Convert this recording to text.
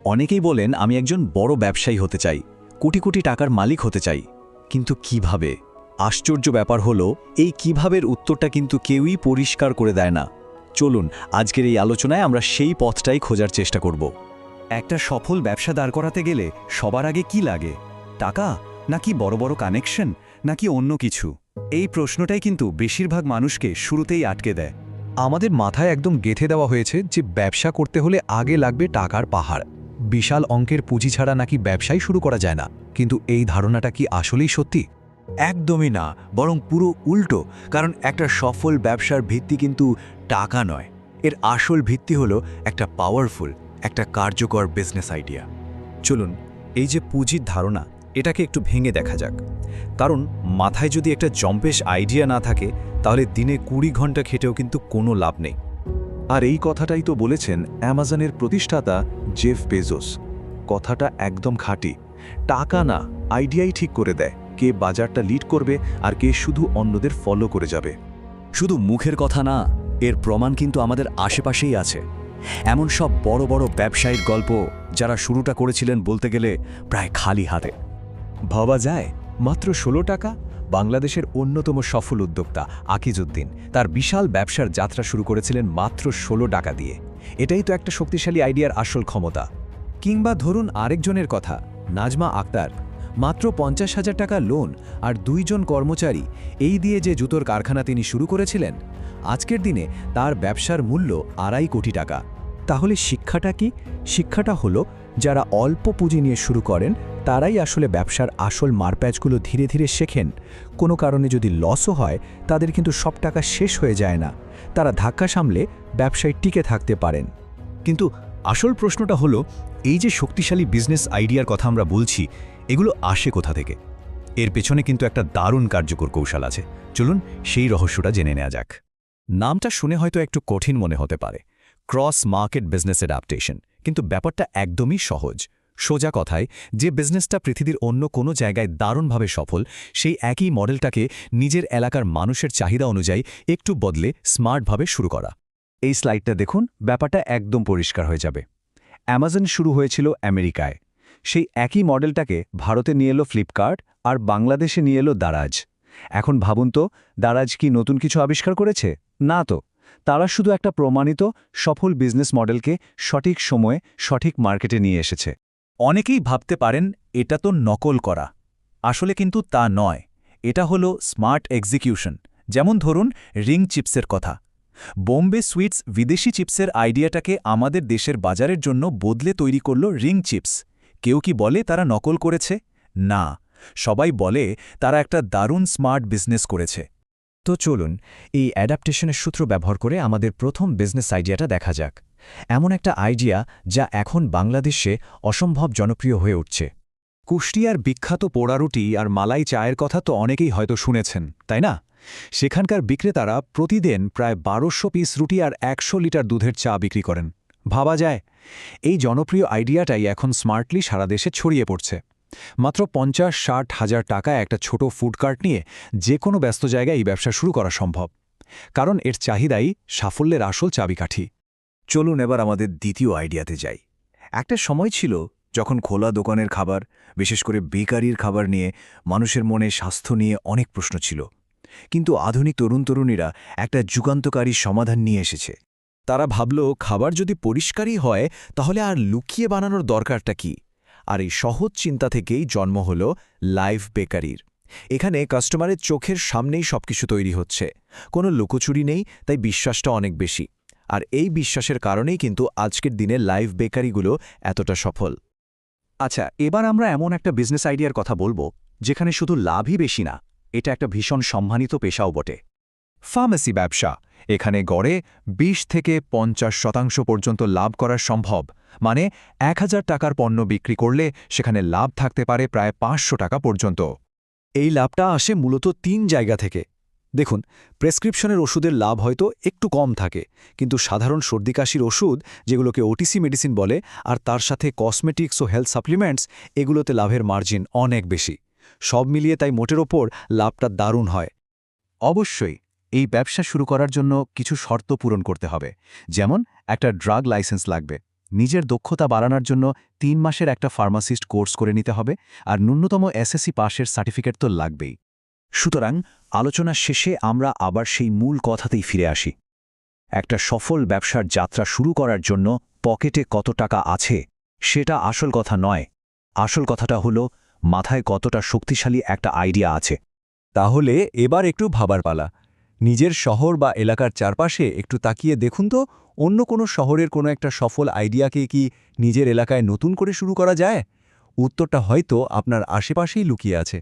অনেকেই বলেন আমি একজন বড় ব্যবসায়ী হতে চাই, কোটি কোটি টাকার মালিক হতে চাই, কিন্তু কিভাবে? আশ্চর্য ব্যাপার হলো এই কিভাবের উত্তরটা কিন্তু কেউই পরিষ্কার করে দেয় না। চলুন আজকের এই আলোচনায় আমরা সেই পথটাই খোঁজার চেষ্টা করব। একটা সফল ব্যবসা দাঁড় করাতে গেলে সবার আগে কি লাগে? টাকা, নাকি বড় বড় কানেকশন, নাকি অন্য কিছু? এই প্রশ্নটাই কিন্তু বেশিরভাগ মানুষকে শুরুতেই আটকে দেয়। আমাদের মাথায় একদম গেঁথে দেওয়া হয়েছে যে ব্যবসা করতে হলে আগে লাগবে টাকার পাহাড়, বিশাল অঙ্কের পুঁজি ছাড়া নাকি ব্যবসাই শুরু করা যায় না। কিন্তু এই ধারণাটা কি আসলেই সত্যি? একদমই না, বরং পুরো উল্টো। কারণ একটা সফল ব্যবসার ভিত্তি কিন্তু টাকা নয়, এর আসল ভিত্তি হলো একটা পাওয়ারফুল, একটা কার্যকর বিজনেস আইডিয়া। চলুন এই যে পুঁজির ধারণা, এটাকে একটু ভেঙে দেখা যাক। কারণ মাথায় যদি একটা জম্পেশ আইডিয়া না থাকে, তাহলে দিনে 20 ঘন্টা খেটেও কিন্তু কোনো লাভ নেই। আর এই কথাটাই তো বলেছেন অ্যামাজনের প্রতিষ্ঠাতা জেফ বেজোস। কথাটা একদম খাঁটি। টাকা না, আইডিয়াই ঠিক করে দেয় কে বাজারটা লিড করবে আর কে শুধু অন্যদের ফলো করে যাবে। শুধু মুখের কথা না, এর প্রমাণ কিন্তু আমাদের আশেপাশেই আছে। এমন সব বড় বড় ব্যবসায়ীর গল্প যারা শুরুটা করেছিলেন বলতে গেলে প্রায় খালি হাতে। ভাবা যায়, মাত্র 16 টাকা বাংলাদেশের অন্যতম সফল উদ্যোক্তা আকিজউদ্দিন তার বিশাল ব্যবসার যাত্রা শুরু করেছিলেন মাত্র 16 টাকা দিয়ে। এটাই তো একটা শক্তিশালী আইডিয়ার আসল ক্ষমতা। কিংবা ধরুন আরেকজনের কথা, নাজমা আক্তার, মাত্র 50,000 টাকা লোন আর 2 জন কর্মচারী, এই দিয়ে যে জুতোর কারখানা তিনি শুরু করেছিলেন, আজকের দিনে তার ব্যবসার মূল্য 2.5 কোটি টাকা। তাহলে শিক্ষাটা কি? শিক্ষাটা হলো যারা অল্প পুঁজি নিয়ে শুরু করেন তারাই আসলে ব্যবসার আসল মারপ্যাচগুলো ধীরে ধীরে শেখেন। কোনো কারণে যদি লসও হয়, তাদের কিন্তু সব টাকা শেষ হয়ে যায় না, তারা ধাক্কা সামলে ব্যবসায় টিকে থাকতে পারেন। কিন্তু আসল প্রশ্নটা হলো, এই যে শক্তিশালী বিজনেস আইডিয়ার কথা আমরা বলছি, এগুলো আসে কোথা থেকে? এর পেছনে কিন্তু একটা দারুণ কার্যকর কৌশল আছে। চলুন সেই রহস্যটা জেনে নেওয়া যাক। নামটা শুনে হয়তো একটু কঠিন মনে হতে পারে, ক্রস মার্কেট বিজনেস অ্যাডাপ্টেশন, কিন্তু ব্যাপারটা একদমই সহজ। সোজা কথায়, যে বিজনেসটা পৃথিবীর অন্য কোনো জায়গায় দারুণভাবে সফল, সেই একই মডেলটাকে নিজের এলাকার মানুষের চাহিদা অনুযায়ী একটু বদলে স্মার্টভাবে শুরু করা। এই স্লাইডটা দেখুন, ব্যাপারটা একদম পরিষ্কার হয়ে যাবে। অ্যামাজন শুরু হয়েছিল আমেরিকায়, সেই একই মডেলটাকে ভারতে নিয়ে এলো ফ্লিপকার্ট আর বাংলাদেশে নিয়ে এলো দারাজ। এখন ভাবুন তো, দারাজ কি নতুন কিছু আবিষ্কার করেছে? না তো, তারা শুধু একটা প্রমাণিত সফল বিজনেস মডেলকে সঠিক সময়ে সঠিক মার্কেটে নিয়ে এসেছে। অনেকেই ভাবতে পারেন এটা তো নকল করা, আসলে কিন্তু তা নয়। এটা হলো স্মার্ট এক্সিকিউশন। যেমন ধরুন রিং চিপসের কথা। বোম্বে সুইটস বিদেশি চিপসের আইডিয়াটাকে আমাদের দেশের বাজারের জন্য বদলে তৈরি করল রিং চিপস। কেউ কি বলে তারা নকল করেছে? না, সবাই বলে তারা একটা দারুণ স্মার্ট বিজনেস করেছে। তো চলুন এই অ্যাডাপ্টেশনের সূত্র ব্যবহার করে আমাদের প্রথম বিজনেস আইডিয়াটা দেখা যাক। এমন একটা আইডিয়া যা এখন বাংলাদেশে অসম্ভব জনপ্রিয় হয়ে উঠছে। কুষ্টিয়ার বিখ্যাত পোড়া রুটি আর মালাই চায়ের কথা তো অনেকেই হয়তো শুনেছেন, তাই না? সেখানকার বিক্রেতারা প্রতিদিন প্রায় 1200 পিস রুটি আর 100 লিটার দুধের চা বিক্রি করেন। ভাবা যায়, এই জনপ্রিয় আইডিয়াটাই এখন স্মার্টলি সারা দেশে ছড়িয়ে পড়ছে। মাত্র 50-60 হাজার টাকায় একটা ছোট ফুড কার্ট নিয়ে যে কোনো ব্যস্ত জায়গায় এই ব্যবসা শুরু করা সম্ভব, কারণ এর চাহিদাই সাফল্যের আসল চাবিকাঠি। চলুন এবার আমাদের দ্বিতীয় আইডিয়াতে যাই। একটা সময় ছিল যখন খোলা দোকানের খাবার, বিশেষ করে বেকারির খাবার নিয়ে মানুষের মনে স্বাস্থ্য নিয়ে অনেক প্রশ্ন ছিল। কিন্তু আধুনিক তরুণীরা একটা যুগান্তকারী সমাধান নিয়ে এসেছে। তারা ভাবল, খাবার যদি পরিষ্কারই হয় তাহলে আর লুকিয়ে বানানোর দরকারটা কি? আর এই সহজ চিন্তা থেকেই জন্ম হল লাইভ বেকারির। এখানে কাস্টমারের চোখের সামনেই সবকিছু তৈরি হচ্ছে, কোনো লুকোচুরি নেই, তাই বিশ্বাসটা অনেক বেশি। আর এই বিশ্বাসের কারণেই কিন্তু আজকের দিনে লাইভ বেকারিগুলো এতটা সফল। আচ্ছা, এবার আমরা এমন একটা বিজনেস আইডিয়ার কথা বলবো যেখানে শুধু লাভই বেশি না, এটা একটা ভীষণ সম্মানিত পেশাও বটে। ফার্মেসি ব্যবসা। এখানে গড়ে 20 থেকে 50% পর্যন্ত লাভ করা সম্ভব। মানে 1000 টাকার পণ্য বিক্রি করলে সেখানে লাভ থাকতে পারে প্রায় 500 টাকা পর্যন্ত। এই লাভটা আসে মূলত 3 জায়গা থেকে। দেখুন, প্রেসক্রিপশনের ওষুধের লাভ হয়তো একটু কম থাকে, কিন্তু সাধারণ সর্দিকাশির ওষুধ, যেগুলোকে ওটিসি মেডিসিন বলে, আর তার সাথে কসমেটিক্স ও হেলথ সাপ্লিমেন্টস, এগুলোতে লাভের মার্জিন অনেক বেশি। সব মিলিয়ে তাই মোটের ওপর লাভটা দারুণ হয়। অবশ্যই এই ব্যবসা শুরু করার জন্য কিছু শর্ত পূরণ করতে হবে। যেমন একটা ড্রাগ লাইসেন্স লাগবে, নিজের দক্ষতা বাড়ানোর জন্য 3 মাসের একটা ফার্মাসিস্ট কোর্স করে নিতে হবে আর ন্যূনতম এসএসসি পাশের সার্টিফিকেট তো লাগবেই। সুতরাং আলোচনার শেষে আমরা আবার সেই মূল কথাতেই ফিরে আসি। একটা সফল ব্যবসার যাত্রা শুরু করার জন্য পকেটে কত টাকা আছে সেটা আসল কথা নয়। আসল কথাটা হলো মাথায় কতটা শক্তিশালী একটা আইডিয়া আছে। তাহলে এবার একটু ভাবার পালা। নিজের শহর বা এলাকার চারপাশে একটু তাকিয়ে দেখুন তো, অন্য কোনো শহরের কোনো একটা সফল আইডিয়াকে কি নিজের এলাকায় নতুন করে শুরু করা যায়? উত্তরটা হয়তো আপনার আশেপাশেই লুকিয়ে আছে।